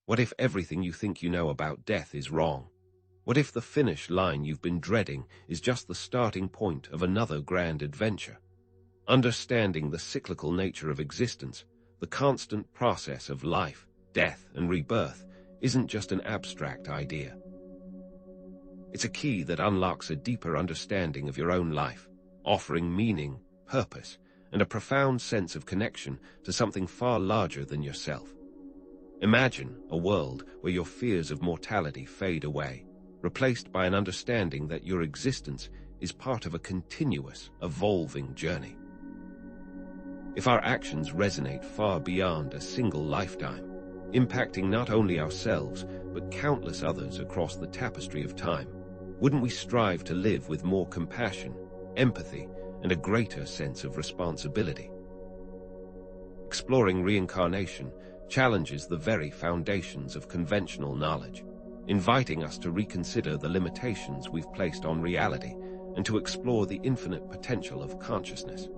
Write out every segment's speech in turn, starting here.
What if everything you think you know about death is wrong? What if the finish line you've been dreading is just the starting point of another grand adventure? Understanding the cyclical nature of existence, the constant process of life, death, and rebirth, isn't just an abstract idea. It's a key that unlocks a deeper understanding of your own life, offering meaning, purpose, and a profound sense of connection to something far larger than yourself. Imagine a world where your fears of mortality fade away, replaced by an understanding that your existence is part of a continuous, evolving journey. If our actions resonate far beyond a single lifetime, impacting not only ourselves, but countless others across the tapestry of time, wouldn't we strive to live with more compassion, empathy, and a greater sense of responsibility? Exploring reincarnation challenges the very foundations of conventional knowledge, inviting us to reconsider the limitations we've placed on reality and to explore the infinite potential of consciousness.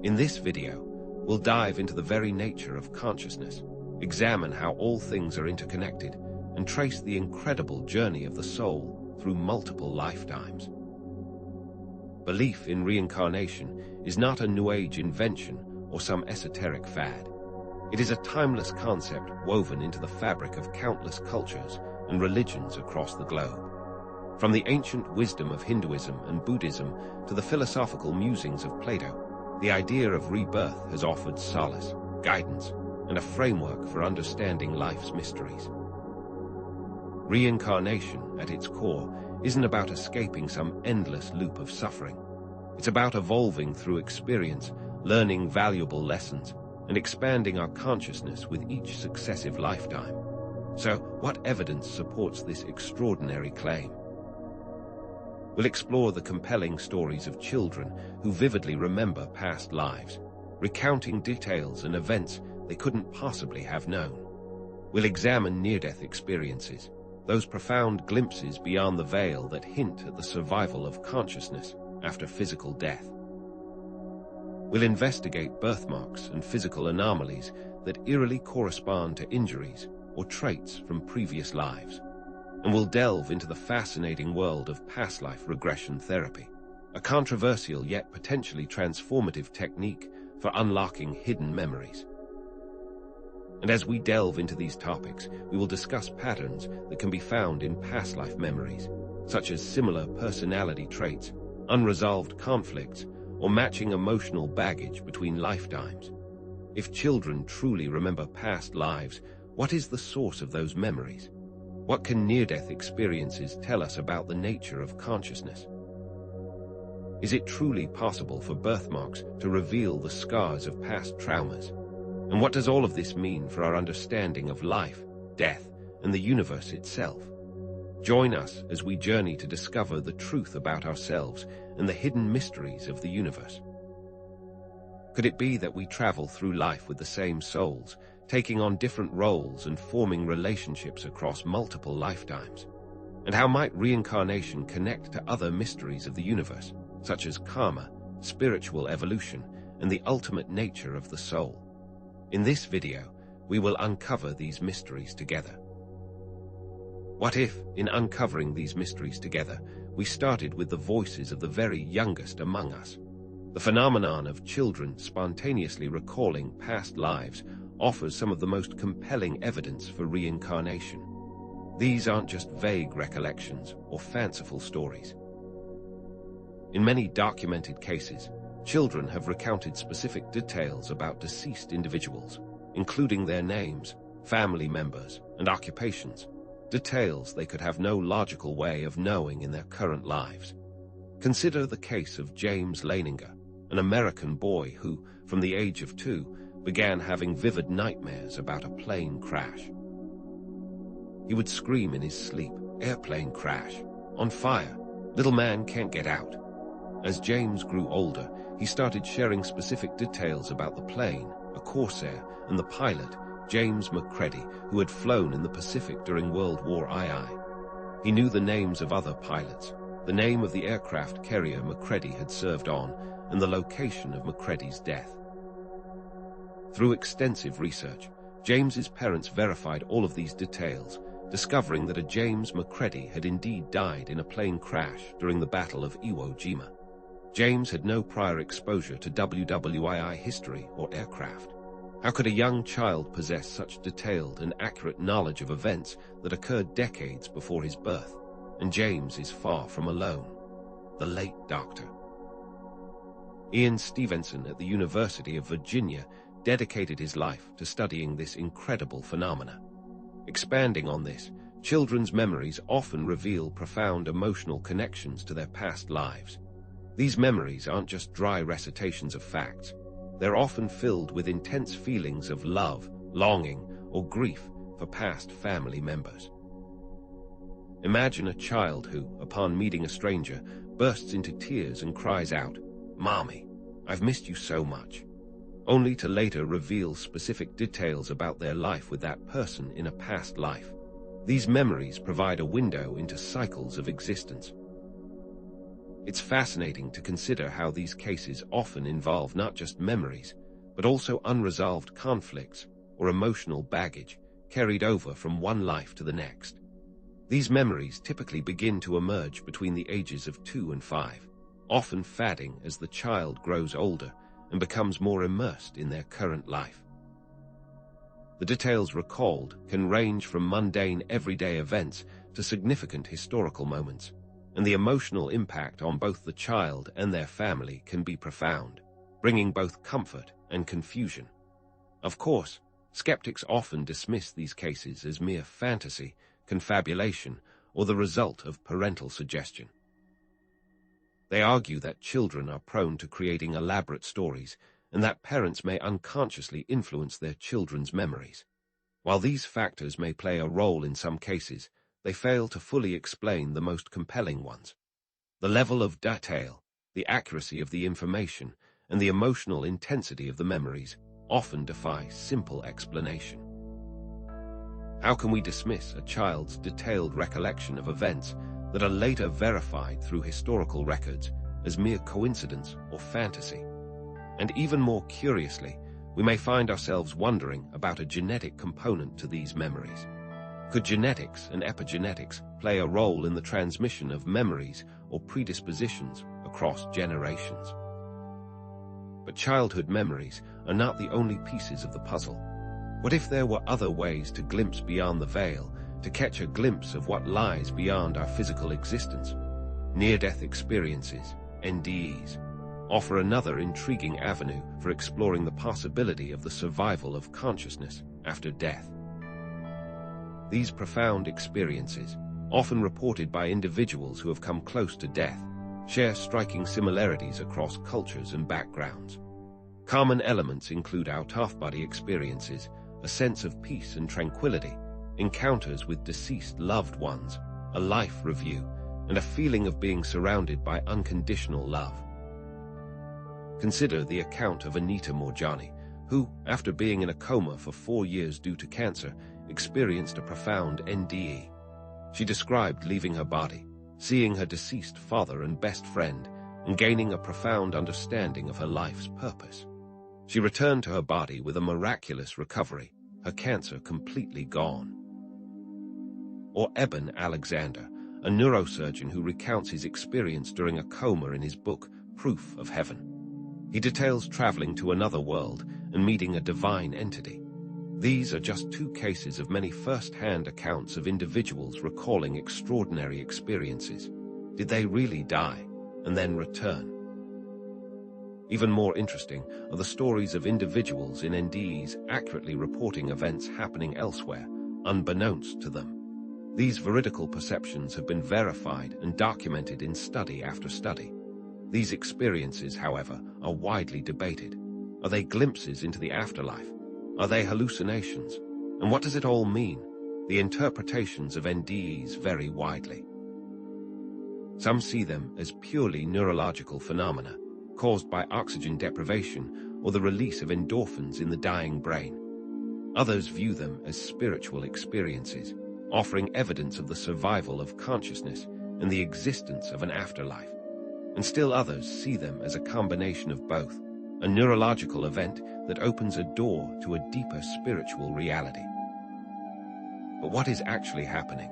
In this video, we'll dive into the very nature of consciousness, examine how all things are interconnected, and trace the incredible journey of the soul through multiple lifetimes. Belief in reincarnation is not a New Age invention or some esoteric fad. It is a timeless concept woven into the fabric of countless cultures and religions across the globe. From the ancient wisdom of Hinduism and Buddhism to the philosophical musings of Plato, the idea of rebirth has offered solace, guidance, and a framework for understanding life's mysteries. Reincarnation, at its core, isn't about escaping some endless loop of suffering. It's about evolving through experience, learning valuable lessons, and expanding our consciousness with each successive lifetime. So, what evidence supports this extraordinary claim? We'll explore the compelling stories of children who vividly remember past lives, recounting details and events they couldn't possibly have known. We'll examine near-death experiences, those profound glimpses beyond the veil that hint at the survival of consciousness after physical death. We'll investigate birthmarks and physical anomalies that eerily correspond to injuries or traits from previous lives. And we'll delve into the fascinating world of past life regression therapy, a controversial yet potentially transformative technique for unlocking hidden memories. And as we delve into these topics, we will discuss patterns that can be found in past life memories, such as similar personality traits, unresolved conflicts, or matching emotional baggage between lifetimes. If children truly remember past lives, what is the source of those memories? What can near-death experiences tell us about the nature of consciousness? Is it truly possible for birthmarks to reveal the scars of past traumas? And what does all of this mean for our understanding of life, death, and the universe itself? Join us as we journey to discover the truth about ourselves and the hidden mysteries of the universe. Could it be that we travel through life with the same souls, taking on different roles and forming relationships across multiple lifetimes? And how might reincarnation connect to other mysteries of the universe, such as karma, spiritual evolution, and the ultimate nature of the soul? In this video, we will uncover these mysteries together. What if, in uncovering these mysteries together, we started with the voices of the very youngest among us? The phenomenon of children spontaneously recalling past lives offers some of the most compelling evidence for reincarnation. These aren't just vague recollections or fanciful stories. In many documented cases, children have recounted specific details about deceased individuals, including their names, family members, and occupations, details they could have no logical way of knowing in their current lives. Consider the case of James Leininger, an American boy who, from the age of 2, began having vivid nightmares about a plane crash. He would scream in his sleep, "Airplane crash, on fire, little man can't get out." As James grew older, he started sharing specific details about the plane, a Corsair, and the pilot, James McCready, who had flown in the Pacific during World War II. He knew the names of other pilots, the name of the aircraft carrier McCready had served on, and the location of McCready's death. Through extensive research, James's parents verified all of these details, discovering that a James Macready had indeed died in a plane crash during the Battle of Iwo Jima. James had no prior exposure to WWII history or aircraft. How could a young child possess such detailed and accurate knowledge of events that occurred decades before his birth? And James is far from alone. The late Dr. Ian Stevenson at the University of Virginia dedicated his life to studying this incredible phenomena. Expanding on this, children's memories often reveal profound emotional connections to their past lives. These memories aren't just dry recitations of facts. They're often filled with intense feelings of love, longing, or grief for past family members. Imagine a child who, upon meeting a stranger, bursts into tears and cries out, "Mommy, I've missed you so much," only to later reveal specific details about their life with that person in a past life. These memories provide a window into cycles of existence. It's fascinating to consider how these cases often involve not just memories, but also unresolved conflicts or emotional baggage carried over from one life to the next. These memories typically begin to emerge between the ages of 2 and 5, often fading as the child grows older and becomes more immersed in their current life. The details recalled can range from mundane everyday events to significant historical moments, and the emotional impact on both the child and their family can be profound, bringing both comfort and confusion. Of course, skeptics often dismiss these cases as mere fantasy, confabulation, or the result of parental suggestion. They argue that children are prone to creating elaborate stories and that parents may unconsciously influence their children's memories. While these factors may play a role in some cases, they fail to fully explain the most compelling ones. The level of detail, the accuracy of the information, and the emotional intensity of the memories often defy simple explanation. How can we dismiss a child's detailed recollection of events that are later verified through historical records as mere coincidence or fantasy? And even more curiously, we may find ourselves wondering about a genetic component to these memories. Could genetics and epigenetics play a role in the transmission of memories or predispositions across generations? But childhood memories are not the only pieces of the puzzle. What if there were other ways to glimpse beyond the veil, to catch a glimpse of what lies beyond our physical existence? Near-death experiences, NDEs, offer another intriguing avenue for exploring the possibility of the survival of consciousness after death. These profound experiences, often reported by individuals who have come close to death, share striking similarities across cultures and backgrounds. Common elements include out-of-body experiences, a sense of peace and tranquility, encounters with deceased loved ones, a life review, and a feeling of being surrounded by unconditional love. Consider the account of Anita Morjani, who, after being in a coma for 4 years due to cancer, experienced a profound NDE. She described leaving her body, seeing her deceased father and best friend, and gaining a profound understanding of her life's purpose. She returned to her body with a miraculous recovery, her cancer completely gone. Or Eben Alexander, a neurosurgeon who recounts his experience during a coma in his book, Proof of Heaven. He details traveling to another world and meeting a divine entity. These are just 2 cases of many first-hand accounts of individuals recalling extraordinary experiences. Did they really die and then return? Even more interesting are the stories of individuals in NDEs accurately reporting events happening elsewhere, unbeknownst to them. These veridical perceptions have been verified and documented in study after study. These experiences, however, are widely debated. Are they glimpses into the afterlife? Are they hallucinations? And what does it all mean? The interpretations of NDEs vary widely. Some see them as purely neurological phenomena, caused by oxygen deprivation or the release of endorphins in the dying brain. Others view them as spiritual experiences, offering evidence of the survival of consciousness and the existence of an afterlife. And still others see them as a combination of both, a neurological event that opens a door to a deeper spiritual reality. But what is actually happening?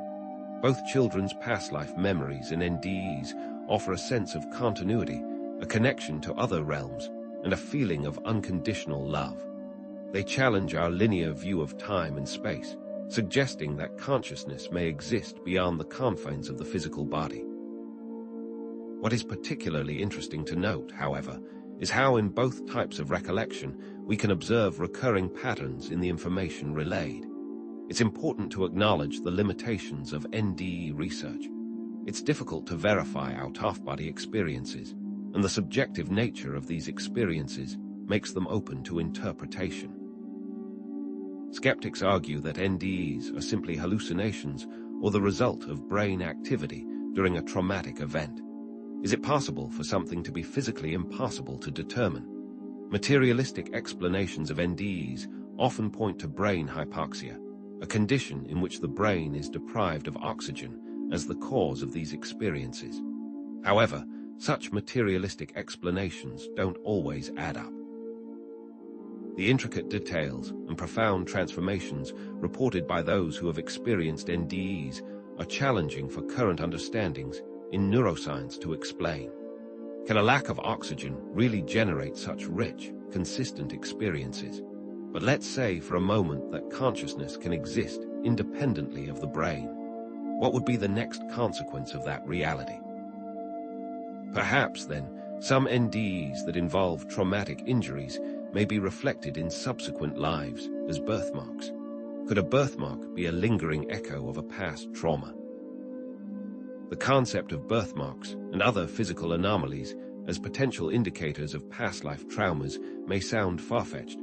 Both children's past life memories and NDEs offer a sense of continuity, a connection to other realms, and a feeling of unconditional love. They challenge our linear view of time and space, suggesting that consciousness may exist beyond the confines of the physical body. What is particularly interesting to note, however, is how in both types of recollection we can observe recurring patterns in the information relayed. It's important to acknowledge the limitations of NDE research. It's difficult to verify out-of-body experiences, and the subjective nature of these experiences makes them open to interpretation. Skeptics argue that NDEs are simply hallucinations or the result of brain activity during a traumatic event. Is it possible for something to be physically impossible to determine? Materialistic explanations of NDEs often point to brain hypoxia, a condition in which the brain is deprived of oxygen as the cause of these experiences. However, such materialistic explanations don't always add up. The intricate details and profound transformations reported by those who have experienced NDEs are challenging for current understandings in neuroscience to explain. Can a lack of oxygen really generate such rich, consistent experiences? But let's say for a moment that consciousness can exist independently of the brain. What would be the next consequence of that reality? Perhaps, then, some NDEs that involve traumatic injuries may be reflected in subsequent lives as birthmarks. Could a birthmark be a lingering echo of a past trauma? The concept of birthmarks and other physical anomalies as potential indicators of past life traumas may sound far-fetched,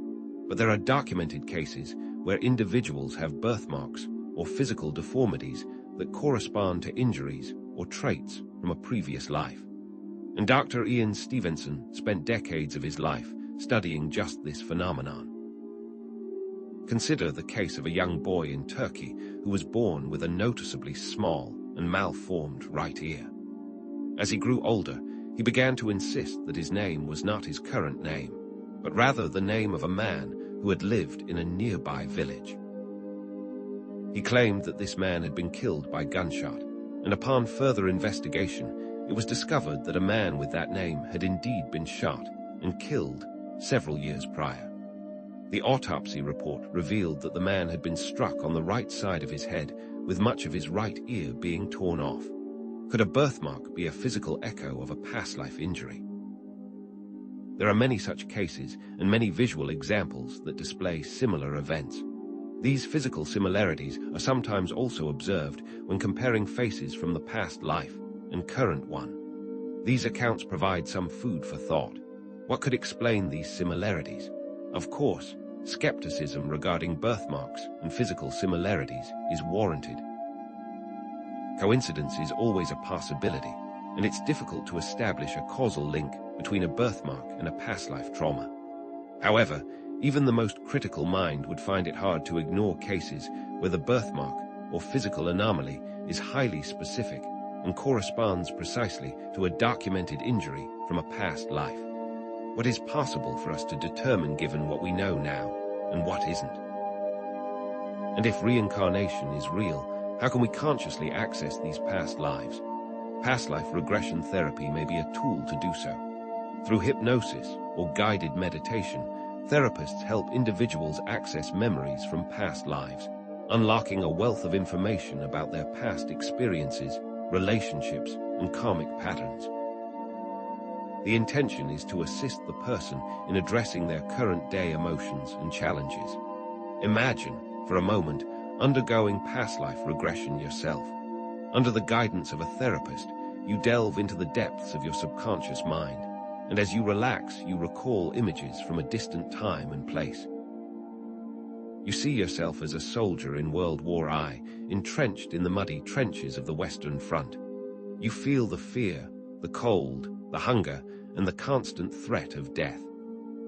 but there are documented cases where individuals have birthmarks or physical deformities that correspond to injuries or traits from a previous life. And Dr. Ian Stevenson spent decades of his life studying just this phenomenon. Consider the case of a young boy in Turkey who was born with a noticeably small and malformed right ear. As he grew older, he began to insist that his name was not his current name, but rather the name of a man who had lived in a nearby village. He claimed that this man had been killed by gunshot, and upon further investigation, it was discovered that a man with that name had indeed been shot and killed several years prior. The autopsy report revealed that the man had been struck on the right side of his head, with much of his right ear being torn off. Could a birthmark be a physical echo of a past life injury? There are many such cases and many visual examples that display similar events. These physical similarities are sometimes also observed when comparing faces from the past life and current one. These accounts provide some food for thought. What could explain these similarities? Of course, skepticism regarding birthmarks and physical similarities is warranted. Coincidence is always a possibility, and it's difficult to establish a causal link between a birthmark and a past life trauma. However, even the most critical mind would find it hard to ignore cases where the birthmark or physical anomaly is highly specific and corresponds precisely to a documented injury from a past life. What is possible for us to determine given what we know now and what isn't? And if reincarnation is real, how can we consciously access these past lives? Past life regression therapy may be a tool to do so. Through hypnosis or guided meditation, therapists help individuals access memories from past lives, unlocking a wealth of information about their past experiences, relationships, and karmic patterns. The intention is to assist the person in addressing their current day emotions and challenges. Imagine, for a moment, undergoing past life regression yourself. Under the guidance of a therapist, you delve into the depths of your subconscious mind, and as you relax, you recall images from a distant time and place. You see yourself as a soldier in World War I, entrenched in the muddy trenches of the Western Front. You feel the fear, the cold, the hunger, and the constant threat of death.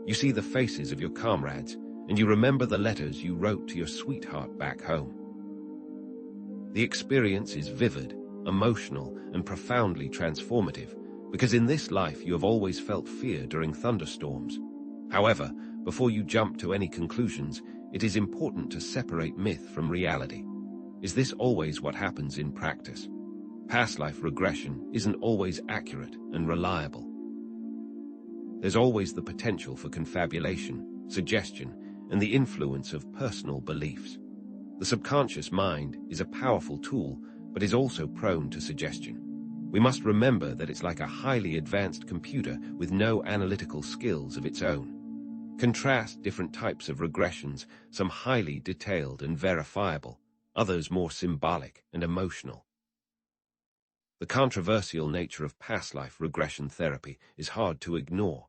You see the faces of your comrades, and you remember the letters you wrote to your sweetheart back home. The experience is vivid, emotional, and profoundly transformative, because in this life you have always felt fear during thunderstorms. However, before you jump to any conclusions, it is important to separate myth from reality. Is this always what happens in practice? Past life regression isn't always accurate and reliable. There's always the potential for confabulation, suggestion, and the influence of personal beliefs. The subconscious mind is a powerful tool, but is also prone to suggestion. We must remember that it's like a highly advanced computer with no analytical skills of its own. Contrast different types of regressions, some highly detailed and verifiable, others more symbolic and emotional. The controversial nature of past life regression therapy is hard to ignore.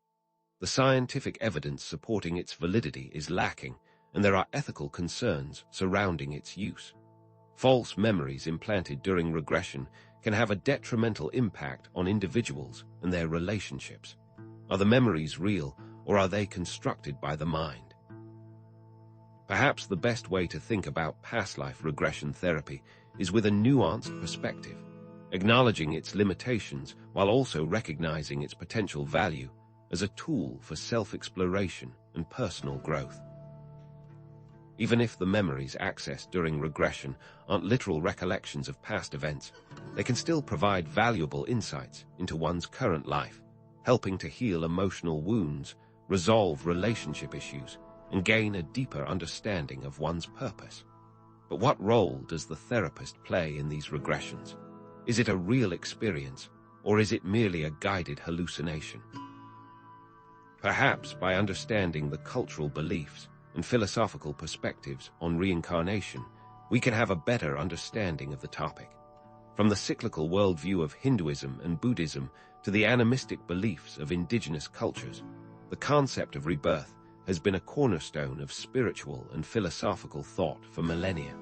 The scientific evidence supporting its validity is lacking, and there are ethical concerns surrounding its use. False memories implanted during regression can have a detrimental impact on individuals and their relationships. Are the memories real, or are they constructed by the mind? Perhaps the best way to think about past life regression therapy is with a nuanced perspective, acknowledging its limitations while also recognizing its potential value as a tool for self-exploration and personal growth. Even if the memories accessed during regression aren't literal recollections of past events, they can still provide valuable insights into one's current life, helping to heal emotional wounds, resolve relationship issues, and gain a deeper understanding of one's purpose. But what role does the therapist play in these regressions? Is it a real experience, or is it merely a guided hallucination? Perhaps by understanding the cultural beliefs and philosophical perspectives on reincarnation, we can have a better understanding of the topic. From the cyclical worldview of Hinduism and Buddhism to the animistic beliefs of indigenous cultures, the concept of rebirth has been a cornerstone of spiritual and philosophical thought for millennia.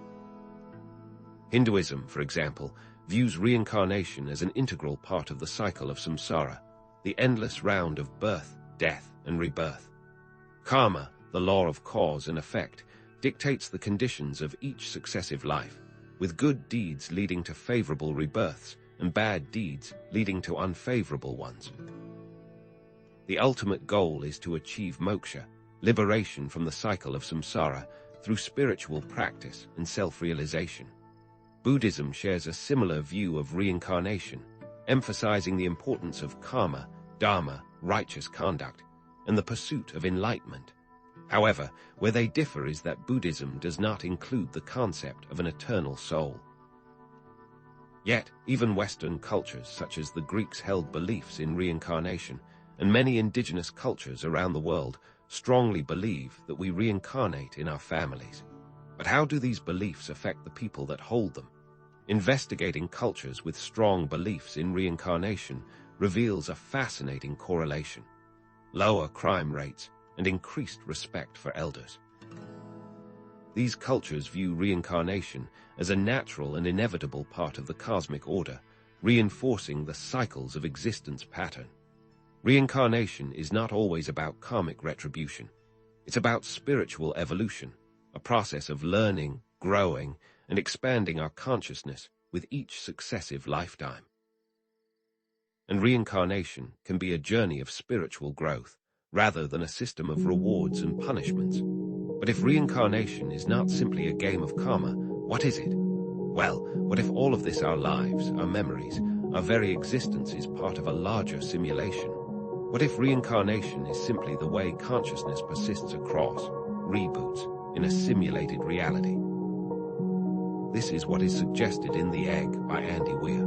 Hinduism, for example, views reincarnation as an integral part of the cycle of samsara, the endless round of birth, death, and rebirth. Karma, the law of cause and effect, dictates the conditions of each successive life, with good deeds leading to favorable rebirths and bad deeds leading to unfavorable ones. The ultimate goal is to achieve moksha, liberation from the cycle of samsara, through spiritual practice and self-realization. Buddhism shares a similar view of reincarnation, emphasizing the importance of karma, dharma, righteous conduct, and the pursuit of enlightenment. However, where they differ is that Buddhism does not include the concept of an eternal soul. Yet, even Western cultures such as the Greeks held beliefs in reincarnation, and many indigenous cultures around the world strongly believe that we reincarnate in our families. But how do these beliefs affect the people that hold them? Investigating cultures with strong beliefs in reincarnation reveals a fascinating correlation: lower crime rates and increased respect for elders. These cultures view reincarnation as a natural and inevitable part of the cosmic order, reinforcing the cycles of existence pattern. Reincarnation is not always about karmic retribution. It's about spiritual evolution, a process of learning, growing, and expanding our consciousness with each successive lifetime. And reincarnation can be a journey of spiritual growth, rather than a system of rewards and punishments. But if reincarnation is not simply a game of karma, what is it? Well, what if all of this, our lives, our memories, our very existence, is part of a larger simulation? What if reincarnation is simply the way consciousness persists across, reboots, in a simulated reality? This is what is suggested in The Egg by Andy Weir.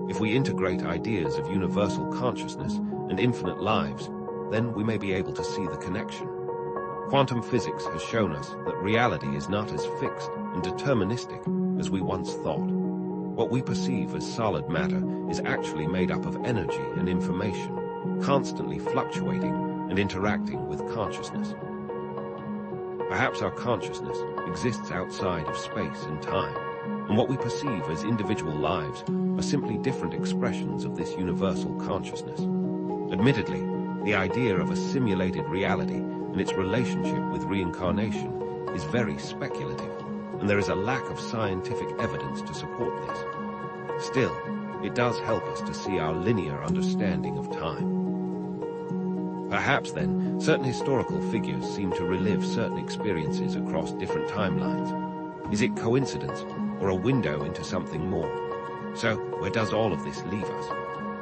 If we integrate ideas of universal consciousness and infinite lives, then we may be able to see the connection. Quantum physics has shown us that reality is not as fixed and deterministic as we once thought. What we perceive as solid matter is actually made up of energy and information, constantly fluctuating and interacting with consciousness. Perhaps our consciousness exists outside of space and time, and what we perceive as individual lives are simply different expressions of this universal consciousness. Admittedly, the idea of a simulated reality and its relationship with reincarnation is very speculative, and there is a lack of scientific evidence to support this. Still, it does help us to see our linear understanding of time. Perhaps then, certain historical figures seem to relive certain experiences across different timelines. Is it coincidence, or a window into something more? So, where does all of this leave us?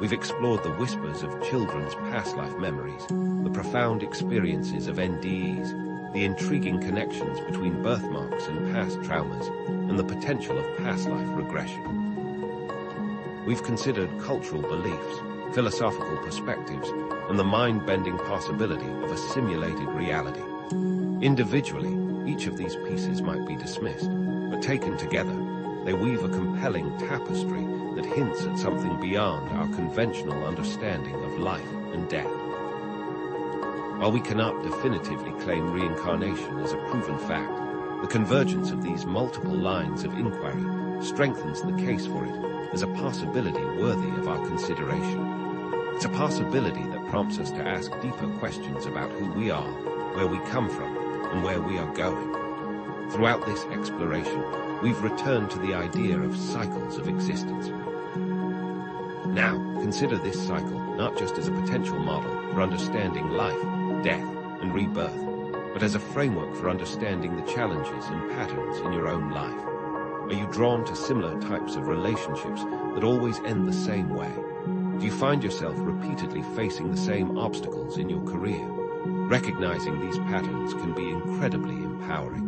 We've explored the whispers of children's past life memories, the profound experiences of NDEs, the intriguing connections between birthmarks and past traumas, and the potential of past life regression. We've considered cultural beliefs, philosophical perspectives, and the mind-bending possibility of a simulated reality. Individually, each of these pieces might be dismissed, but taken together, they weave a compelling tapestry that hints at something beyond our conventional understanding of life and death. While we cannot definitively claim reincarnation as a proven fact, the convergence of these multiple lines of inquiry strengthens the case for it as a possibility worthy of our consideration. It's a possibility that prompts us to ask deeper questions about who we are, where we come from, and where we are going. Throughout this exploration, we've returned to the idea of cycles of existence. Now, consider this cycle not just as a potential model for understanding life, death, and rebirth, but as a framework for understanding the challenges and patterns in your own life. Are you drawn to similar types of relationships that always end the same way? Do you find yourself repeatedly facing the same obstacles in your career? Recognizing these patterns can be incredibly empowering.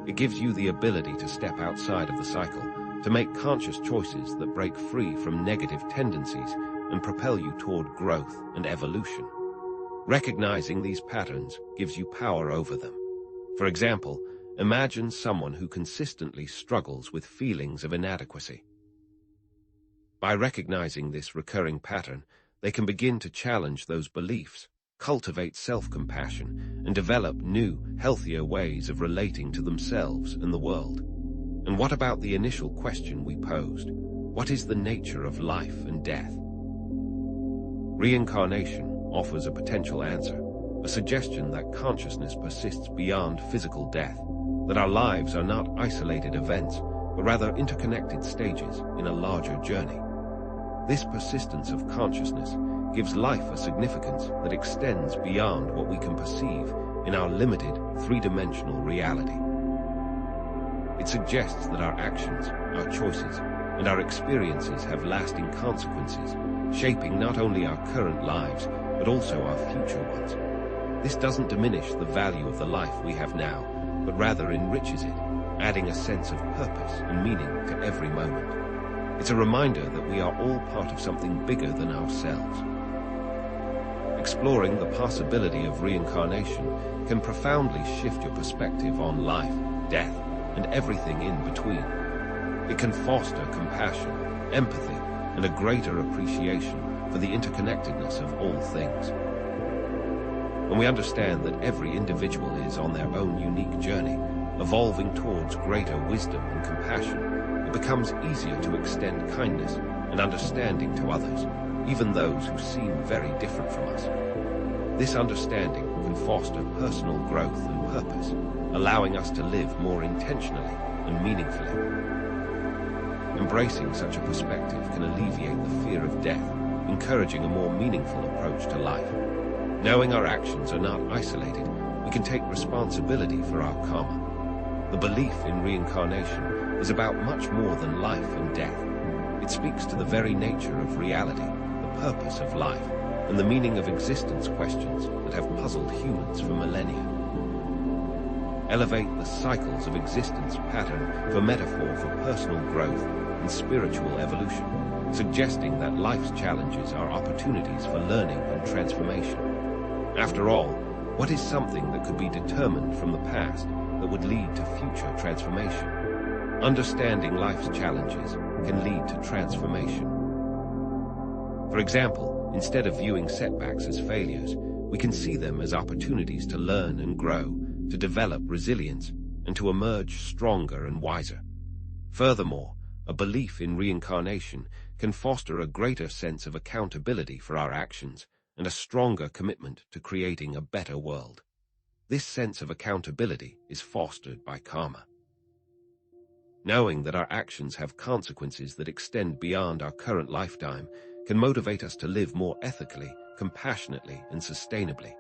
It gives you the ability to step outside of the cycle, to make conscious choices that break free from negative tendencies and propel you toward growth and evolution. Recognizing these patterns gives you power over them. For example, imagine someone who consistently struggles with feelings of inadequacy. By recognizing this recurring pattern, they can begin to challenge those beliefs, cultivate self-compassion, and develop new, healthier ways of relating to themselves and the world. And what about the initial question we posed? What is the nature of life and death? Reincarnation offers a potential answer, a suggestion that consciousness persists beyond physical death, that our lives are not isolated events, but rather interconnected stages in a larger journey. This persistence of consciousness gives life a significance that extends beyond what we can perceive in our limited, three-dimensional reality. It suggests that our actions, our choices, and our experiences have lasting consequences, shaping not only our current lives, but also our future ones. This doesn't diminish the value of the life we have now, but rather enriches it, adding a sense of purpose and meaning to every moment. It's a reminder that we are all part of something bigger than ourselves. Exploring the possibility of reincarnation can profoundly shift your perspective on life, death, and everything in between. It can foster compassion, empathy, and a greater appreciation for the interconnectedness of all things. When we understand that every individual is on their own unique journey, evolving towards greater wisdom and compassion, it becomes easier to extend kindness and understanding to others, even those who seem very different from us. This understanding can foster personal growth and purpose, allowing us to live more intentionally and meaningfully. Embracing such a perspective can alleviate the fear of death, encouraging a more meaningful approach to life. Knowing our actions are not isolated, we can take responsibility for our karma. The belief in reincarnation is about much more than life and death. It speaks to the very nature of reality, the purpose of life, and the meaning of existence questions that have puzzled humans for millennia. Elevate the cycles of existence pattern to a metaphor for personal growth and spiritual evolution, suggesting that life's challenges are opportunities for learning and transformation. After all, what is something that could be determined from the past that would lead to future transformation? Understanding life's challenges can lead to transformation. For example, instead of viewing setbacks as failures, we can see them as opportunities to learn and grow, to develop resilience, and to emerge stronger and wiser. Furthermore, a belief in reincarnation can foster a greater sense of accountability for our actions and a stronger commitment to creating a better world. This sense of accountability is fostered by karma. Knowing that our actions have consequences that extend beyond our current lifetime can motivate us to live more ethically compassionately, and sustainably.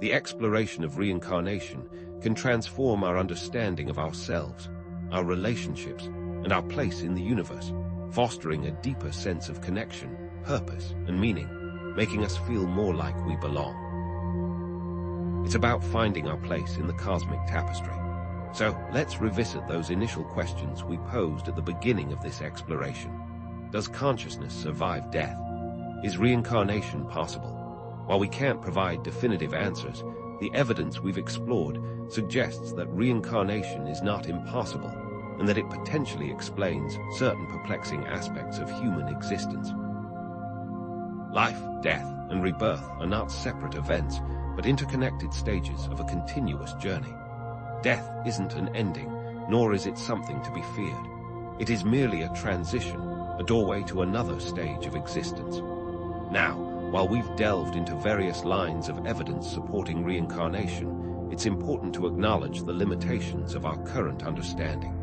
The exploration of reincarnation can transform our understanding of ourselves, our relationships, and our place in the universe, fostering a deeper sense of connection, purpose, and meaning, making us feel more like we belong. It's about finding our place in the cosmic tapestry. So let's revisit those initial questions we posed at the beginning of this exploration. Does consciousness survive death? Is reincarnation possible? While we can't provide definitive answers, the evidence we've explored suggests that reincarnation is not impossible, and that it potentially explains certain perplexing aspects of human existence. Life, death, and rebirth are not separate events, but interconnected stages of a continuous journey. Death isn't an ending, nor is it something to be feared. It is merely a transition, a doorway to another stage of existence. Now, while we've delved into various lines of evidence supporting reincarnation, it's important to acknowledge the limitations of our current understanding.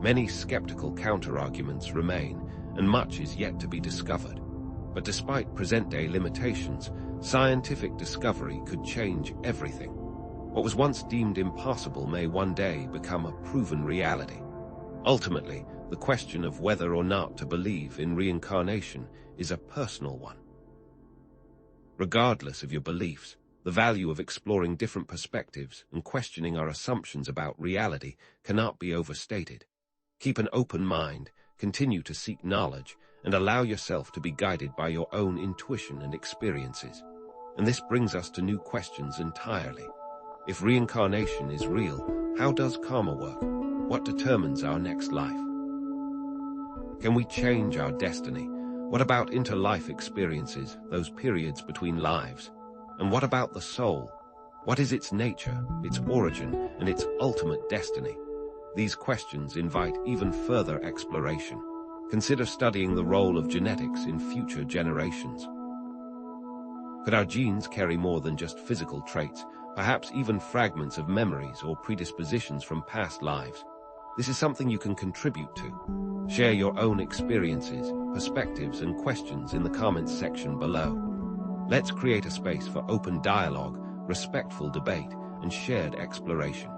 Many skeptical counterarguments remain, and much is yet to be discovered. But despite present-day limitations, scientific discovery could change everything. What was once deemed impossible may one day become a proven reality. Ultimately, the question of whether or not to believe in reincarnation is a personal one. Regardless of your beliefs, the value of exploring different perspectives and questioning our assumptions about reality cannot be overstated. Keep an open mind, continue to seek knowledge, and allow yourself to be guided by your own intuition and experiences. And this brings us to new questions entirely. If reincarnation is real, how does karma work? What determines our next life? Can we change our destiny? What about interlife experiences, those periods between lives? And what about the soul? What is its nature, its origin, and its ultimate destiny? These questions invite even further exploration. Consider studying the role of genetics in future generations. Could our genes carry more than just physical traits, perhaps even fragments of memories or predispositions from past lives? This is something you can contribute to. Share your own experiences, perspectives, and questions in the comments section below. Let's create a space for open dialogue, respectful debate, and shared exploration.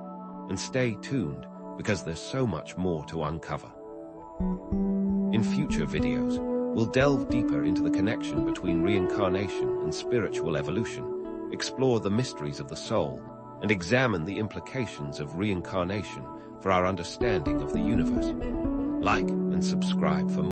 And stay tuned, because there's so much more to uncover. In future videos, we'll delve deeper into the connection between reincarnation and spiritual evolution, explore the mysteries of the soul, and examine the implications of reincarnation for our understanding of the universe. Like and subscribe for more.